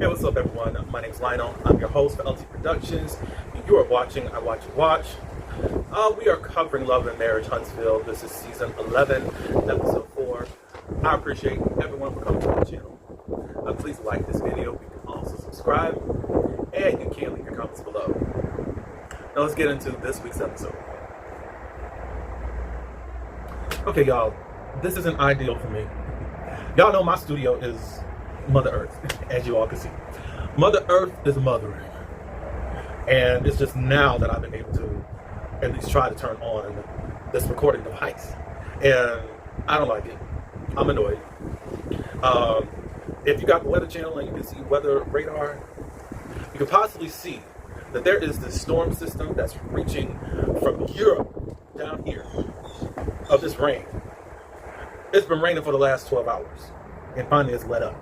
What's up, everyone? My name is Lionel. I'm your host for LT Productions. You are watching I Watch You Watch. We are covering Love and Marriage Huntsville. This is season 11, episode 4. I appreciate everyone for coming to my channel. Please like this video. You can also subscribe, and you can leave your comments below. Now let's get into this week's episode. Okay, y'all, this isn't ideal for me. Y'all know my studio is Mother Earth, as you all can see. Mother Earth is mothering. And it's just now that I've been able to at least try to turn on this recording device. And I don't like it. I'm annoyed. If you got the Weather Channel and you can see weather radar, you can possibly see that there is this storm system that's reaching from Europe down here of this rain. It's been raining for the last 12 hours. And finally it's let up.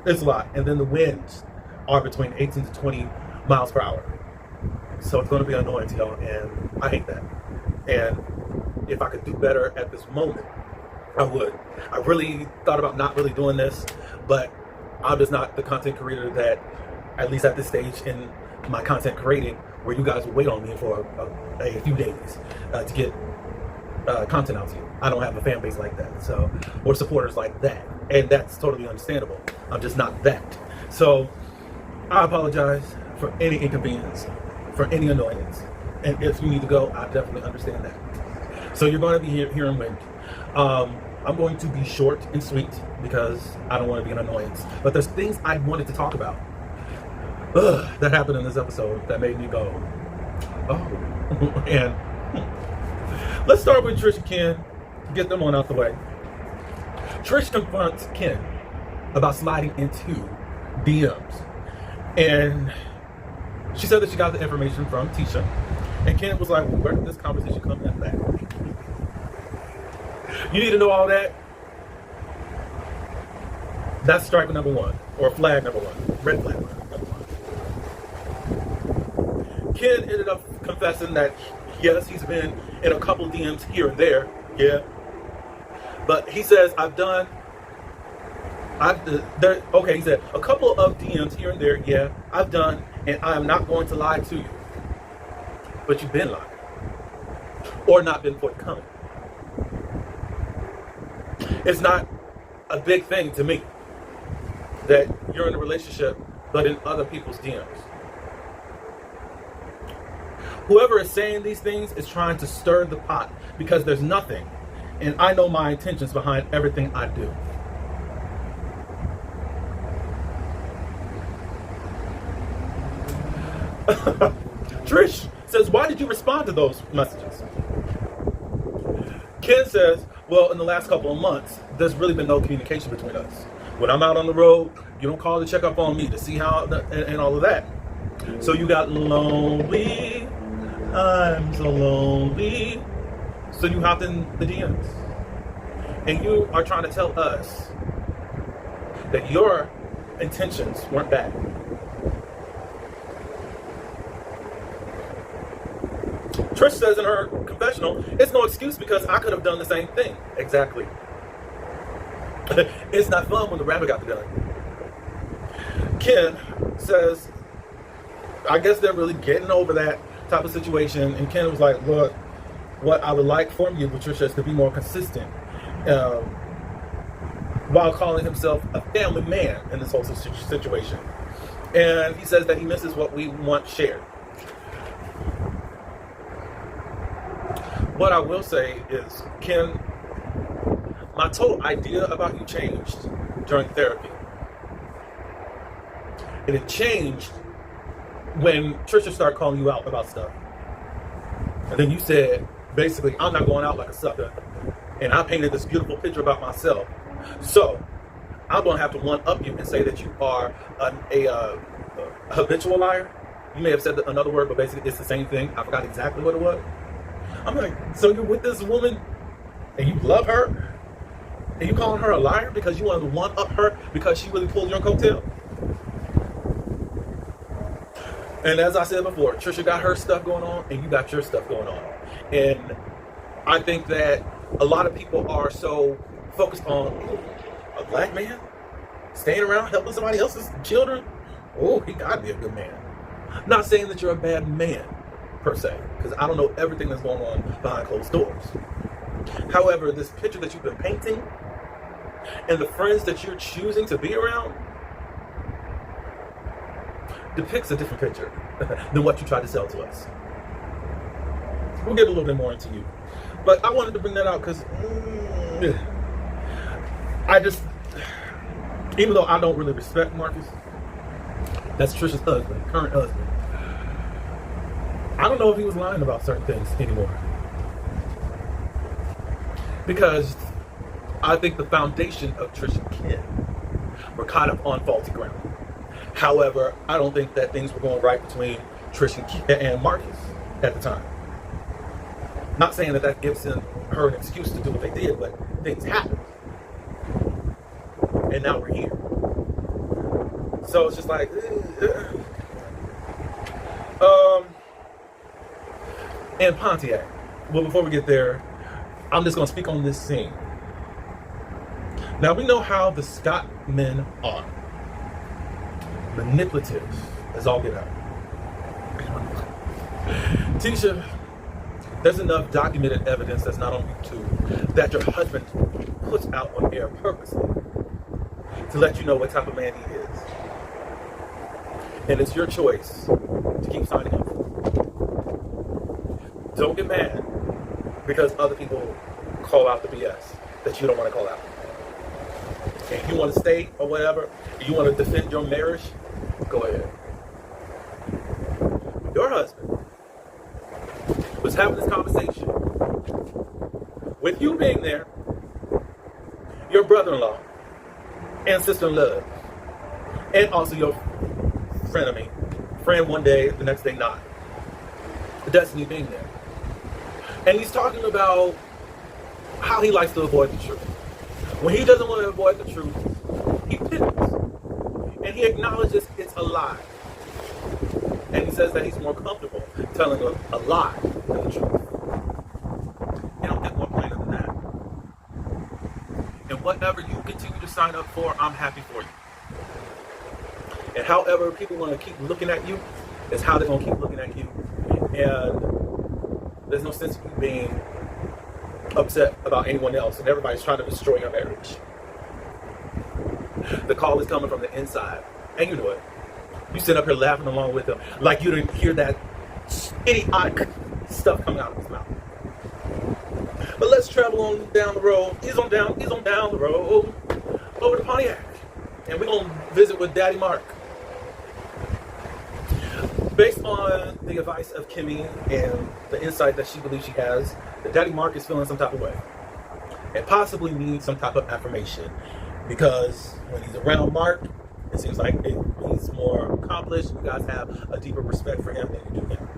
It's a lot. And then the winds are between 18 to 20 miles per hour. So it's going to be annoying to y'all, and I hate that. And if I could do better at this moment, I would. I really thought about not really doing this, but I'm just not the content creator that, at least at this stage in my content creating, where you guys will wait on me for a few days to get content out to you. I don't have a fan base like that, so, or supporters like that, and that's totally understandable. I'm just not that. So I apologize for any inconvenience, for any annoyance, and if you need to go, I definitely understand that. So you're going to be hearing wind. I'm going to be short and sweet because I don't want to be an annoyance, but there's things I wanted to talk about that happened in this episode that made me go, oh. And let's start with Trish and Ken. Get them on out the way. Trish confronts Ken about sliding into DMs. And she said that she got the information from Tisha. And Ken was like, well, where did this conversation come in at? You need to know all that? That's strike number one. Or flag number one. Red flag number one. Ken ended up confessing that, yes, he's been in a couple DMs here and there. Yeah. But he says, he said, a couple of DMs here and there, yeah, I've done, and I am not going to lie to you. But you've been lying. Or not been forthcoming. It's not a big thing to me that you're in a relationship, but in other people's DMs. Whoever is saying these things is trying to stir the pot because there's nothing. And I know my intentions behind everything I do. Trish says, why did you respond to those messages? Ken says, well, in the last couple of months, there's really been no communication between us. When I'm out on the road, you don't call to check up on me to see how, and all of that. So you got lonely. I'm so lonely. So you hopped in the DMs. And you are trying to tell us that your intentions weren't bad. Trish says in her confessional, it's no excuse because I could have done the same thing. Exactly. It's not fun when the rabbit got the gun. Ken says, I guess they're really getting over that type of situation. And Ken was like, look, what I would like from you, Patricia, is to be more consistent while calling himself a family man in this whole situation. And he says that he misses what we want shared. What I will say is, Ken, my total idea about you changed during therapy. And it changed when Trisha started calling you out about stuff. And then you said, basically, I'm not going out like a sucker. And I painted this beautiful picture about myself. So I'm going to have to one-up you and say that you are a habitual liar. You may have said another word, but basically it's the same thing. I forgot exactly what it was. I'm like, so you're with this woman and you love her? And you calling her a liar because you wanted to one-up her because she really pulled your coattail? And as I said before, Trisha got her stuff going on and you got your stuff going on. And I think that a lot of people are so focused on a black man staying around helping somebody else's children, oh, he gotta be a good man. Not saying that you're a bad man, per se, because I don't know everything that's going on behind closed doors. However, this picture that you've been painting and the friends that you're choosing to be around depicts a different picture than what you tried to sell to us. We'll get a little bit more into you. But I wanted to bring that out because even though I don't really respect Marcus, that's Trisha's husband, current husband, I don't know if he was lying about certain things anymore. Because I think the foundation of Trish and Ken were kind of on faulty ground. However, I don't think that things were going right between Trish and Ken and Marcus at the time. Not saying that that gives her an excuse to do what they did, but things happened. And now we're here. So it's just like, and Pontiac. Well, before we get there, I'm just going to speak on this scene. Now, we know how the Scott men are. Manipulative as all get out. Tisha, there's enough documented evidence that's not on YouTube that your husband puts out on air purposely to let you know what type of man he is. And it's your choice to keep signing up. Don't get mad because other people call out the BS that you don't want to call out. And if you want to stay or whatever, you want to defend your marriage, go ahead. Your husband was having this conversation with you being there, your brother-in-law and sister-in-law, and also your frenemy. Friend one day, the next day not. Destiny being there. And he's talking about how he likes to avoid the truth. When he doesn't want to avoid the truth, he pivots. And he acknowledges it's a lie. And he says that he's more comfortable telling a lie than the truth. You don't get more plainer than that. And whatever you continue to sign up for, I'm happy for you. And however people want to keep looking at you is how they're going to keep looking at you. And there's no sense of you being upset about anyone else, and everybody's trying to destroy your marriage. The call is coming from the inside, and you know it. You sit up here laughing along with them like you didn't hear that idiotic stuff coming out of his mouth. But let's travel on down the road. He's on down the road over to Pontiac, and we're gonna visit with Daddy Mark. Based on the advice of Kimmy and the insight that she believes she has, that Daddy Mark is feeling some type of way and possibly needs some type of affirmation, because when he's around Mark, it seems like he's more accomplished. You guys have a deeper respect for him than you do him.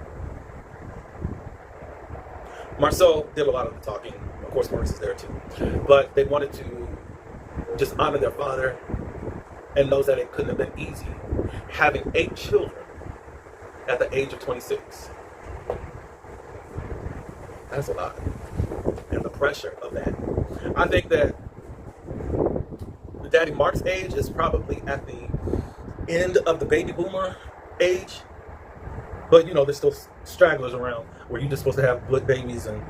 Marcel did a lot of the talking. Of course, Maurice is there too. But they wanted to just honor their father and knows that it couldn't have been easy having 8 children at the age of 26. That's a lot. And the pressure of that. I think that the Daddy Mark's age is probably at the end of the baby boomer age. But you know, there's still stragglers around where you're just supposed to have good babies and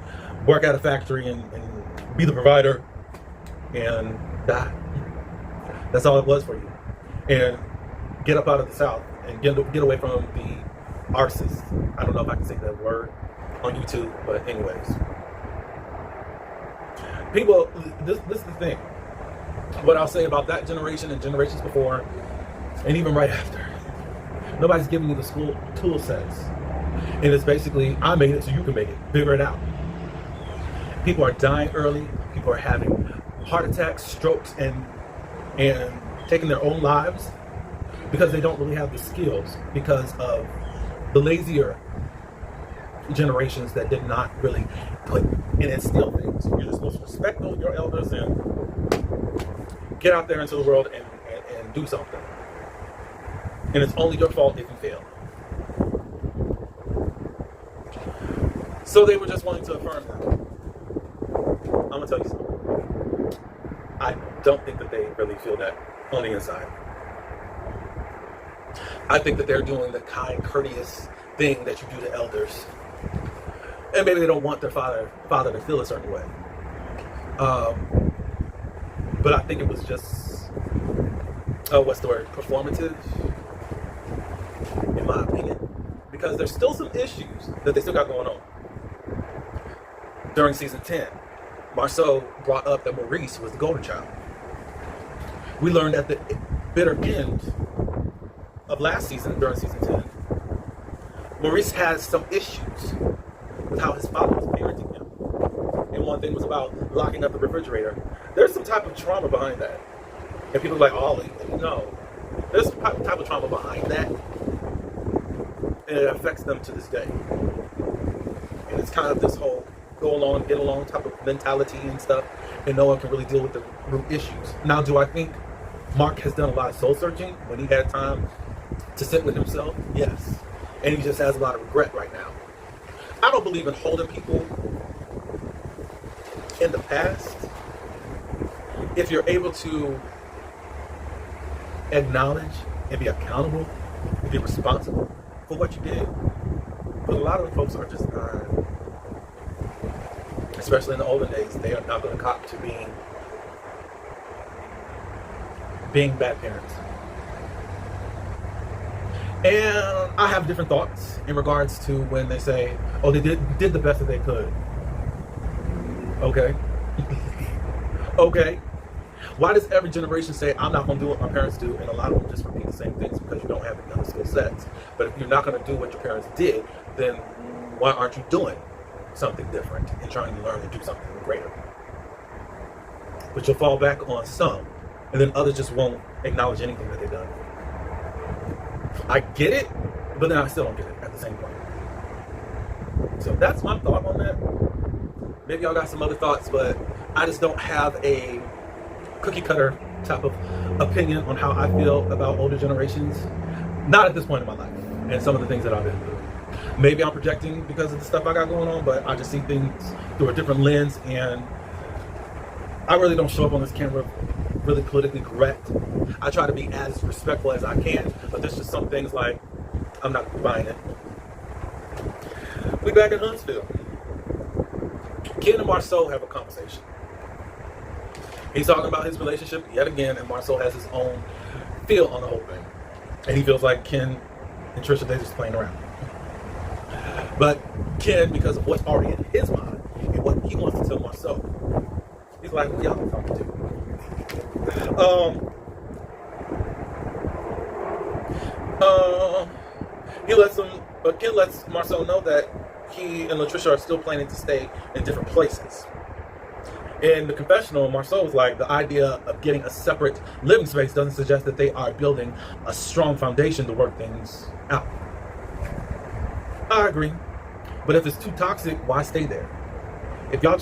work at a factory and be the provider and die. That's all it was for you. And get up out of the South and get away from the artists. I don't know if I can say that word on YouTube, but anyways. People, this is the thing. What I'll say about that generation and generations before, and even right after, nobody's giving you the school tool sets. And it's basically, I made it so you can make it. Figure it out. People are dying early. People are having heart attacks, strokes, and taking their own lives because they don't really have the skills, because of the lazier generations that did not really put and instill things. You're just supposed to respect your elders and get out there into the world and do something. And it's only your fault if you fail. So they were just wanting to affirm that. I'm gonna tell you something. I don't think that they really feel that on the inside. I think that they're doing the kind, courteous thing that you do to elders. And maybe they don't want their father to feel a certain way. But I think it was just, what's the word, performative, in my opinion. Because there's still some issues that they still got going on. During season 10, Marceau brought up that Maurice was the golden child. We learned at the bitter end of last season, during season 10, Maurice has some issues with how his father was parenting him. And one thing was about locking up the refrigerator. There's some type of trauma behind that. And people are like, oh, no. There's some type of trauma behind that. And it affects them to this day. And it's kind of this whole go along, get along type of mentality and stuff. And no one can really deal with the root issues. Now, do I think Mark has done a lot of soul searching when he had time to sit with himself? Yes. And he just has a lot of regret right now. I don't believe in holding people in the past. If you're able to acknowledge and be accountable and be responsible for what you did. But a lot of the folks are just not, especially in the olden days, they are not going to cop to being bad parents. And I have different thoughts in regards to when they say, oh, they did the best that they could. Okay. Okay. Why does every generation say, I'm not going to do what my parents do, and a lot of them just repeat the same things because you don't have any other skill sets? But if you're not going to do what your parents did, then why aren't you doing something different and trying to learn and do something greater? But you'll fall back on some, and then others just won't acknowledge anything that they've done. I get it, but then I still don't get it at the same point. So that's my thought on that. Maybe y'all got some other thoughts, but I just don't have a cookie cutter type of opinion on how I feel about older generations. Not at this point in my life and some of the things that I've been through. Maybe I'm projecting because of the stuff I got going on, but I just see things through a different lens, and I really don't show up on this camera really politically correct. I try to be as respectful as I can, but there's just some things like I'm not buying it. We back in Huntsville. Ken and Marceau have a conversation. He's talking about his relationship yet again, and Marceau has his own feel on the whole thing. And he feels like Ken and Trisha, they're just playing around. But Ken, because of what's already in his mind and what he wants to tell Marceau, he's like, who y'all talking to? Ken lets Marceau know that he and Latricia are still planning to stay in different places. In the confessional, Marceau was like, the idea of getting a separate living space doesn't suggest that they are building a strong foundation to work things out. I agree. But if it's too toxic, why stay there? If y'all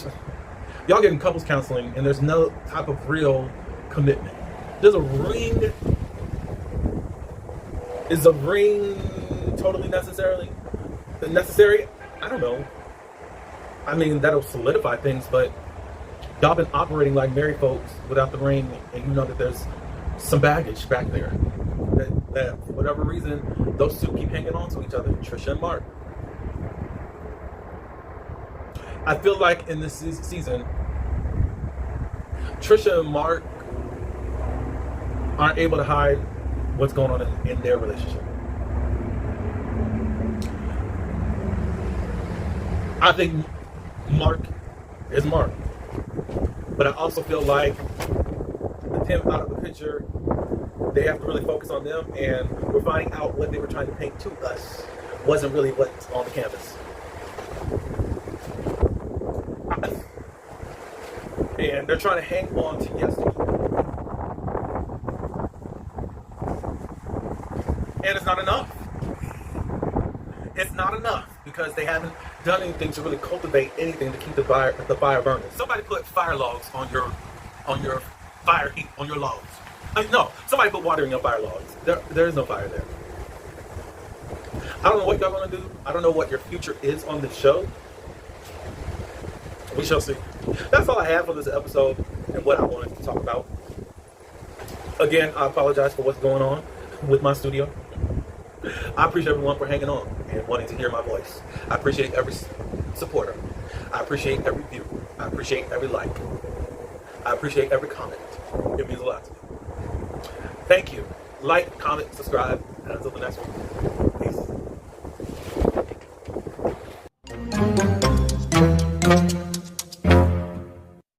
getting couples counseling and there's no type of real commitment, is a ring totally necessary? I don't know. I mean, that'll solidify things, but y'all been operating like married folks without the ring, and you know that there's some baggage back there. That for whatever reason, those two keep hanging on to each other, Trisha and Mark. I feel like in this season, Trisha and Mark aren't able to hide what's going on in their relationship. I think Mark is Mark. But I also feel like with him out of the picture, they have to really focus on them, and we're finding out what they were trying to paint to us wasn't really what's on the canvas. And they're trying to hang on to yesterday. And it's not enough. It's not enough because they haven't done anything to really cultivate anything to keep the fire burning. Somebody put fire logs on your fire heat, on your logs. No, somebody put water in your fire logs. There is no fire there. I don't know what y'all gonna do. I don't know what your future is on this show. We shall see. That's all I have for this episode and what I wanted to talk about. Again, I apologize for what's going on with my studio. I appreciate everyone for hanging on and wanting to hear my voice. I appreciate every supporter. I appreciate every view. I appreciate every like. I appreciate every comment. It means a lot to me. Thank you. Like, comment, subscribe, and until the next one.